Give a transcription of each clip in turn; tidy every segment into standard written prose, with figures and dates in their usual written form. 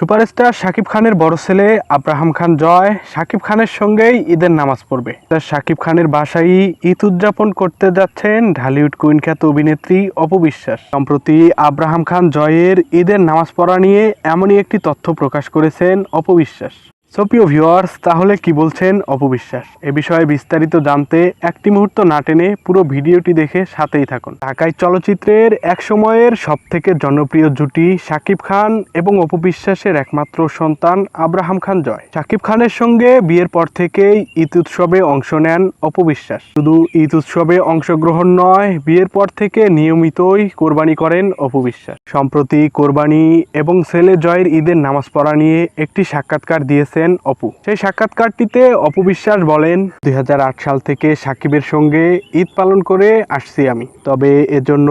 Superstar Shakib খানের বড় ছেলে আব্রাহাম খান জয় শাকিব খানের সঙ্গেই ঈদের নামাজ পড়বে। শাকিব খানের বাসায় ঈদ উদযাপন করতে যাচ্ছেন ঢালিউড কুইন খ্যাত অভিনেত্রী অপু বিশ্বাস। সম্প্রতি আব্রাহাম খান জয়ের ঈদের নামাজ পড়া নিয়ে এমনই একটি তথ্য প্রকাশ করেছেন অপু বিশ্বাস। সো প্রিয় ভিউয়ার্স, তাহলে কি বলছেন অপু বিশ্বাস? এ বিষয়ে বিস্তারিত জানতে একটি মুহূর্ত না টেনে পুরো ভিডিওটি দেখে সাথেই থাকুন। ঢাকাই চলচ্চিত্রের এক সময়ের সবথেকে জনপ্রিয় জুটি শাকিব খান এবং অপু বিশ্বাসের একমাত্র সন্তান আব্রাহাম খান জয়। শাকিব খানের সঙ্গে বিয়ের পর থেকেই ঈদ উৎসবে অংশ নেন অপু বিশ্বাস। শুধু ঈদ উৎসবে অংশগ্রহণ নয়, বিয়ের পর থেকে নিয়মিতই কোরবানি করেন অপু বিশ্বাস। সম্প্রতি কোরবানি এবং ছেলে জয়ের ঈদের নামাজ পড়া নিয়ে একটি সাক্ষাৎকার দিয়েছেন অপু। সেই সাক্ষাৎকারটিতে অপু বিশ্বাস বলেন, 2008 সাল থেকে সাকিবের সঙ্গে ঈদ পালন করে আসছি আমি। তবে এজন্য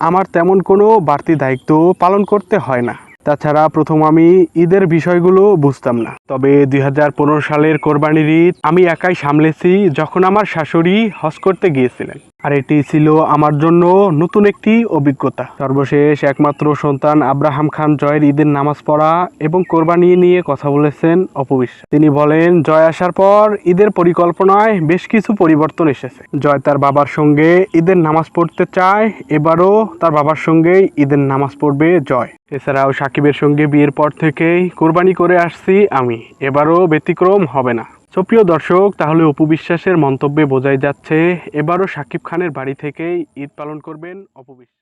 আমার তেমন কোনো বাড়তি দায়িত্ব পালন করতে হয় না। তাছাড়া প্রথম আমি ঈদের বিষয়গুলো বুঝতাম না। তবে 2015 সালের কোরবানির ঈদ আমি একাই সামলেছি যখন আমার শাশুড়ি হজ করতে গিয়েছিলেন। আর এটি ছিল আমার জন্য নতুন একটি অভিজ্ঞতা। সর্বশেষ একমাত্র সন্তান আব্রাহাম খান জয়ের ঈদের নামাজ পড়া এবং কোরবানি নিয়ে কথা বলেছেন অপু বিশ্বাস। তিনি বলেন, জয় আসার পর ঈদের পরিকল্পনায় বেশ কিছু পরিবর্তন এসেছে। জয় তার বাবার সঙ্গে ঈদের নামাজ পড়তে চায়। এবারও তার বাবার সঙ্গেই ঈদের নামাজ পড়বে জয়। এছাড়াও সাকিবের সঙ্গে বিয়ের পর থেকেই কোরবানি করে আসছি আমি। এবারও ব্যতিক্রম হবে না। প্রিয় দর্শক, তাহলে অপু বিশ্বাসের মন্তব্যে বোঝাই যাচ্ছে এবারও শাকিব খানের বাড়ি থেকেই ঈদ পালন করবেন অপু বিশ্বাস।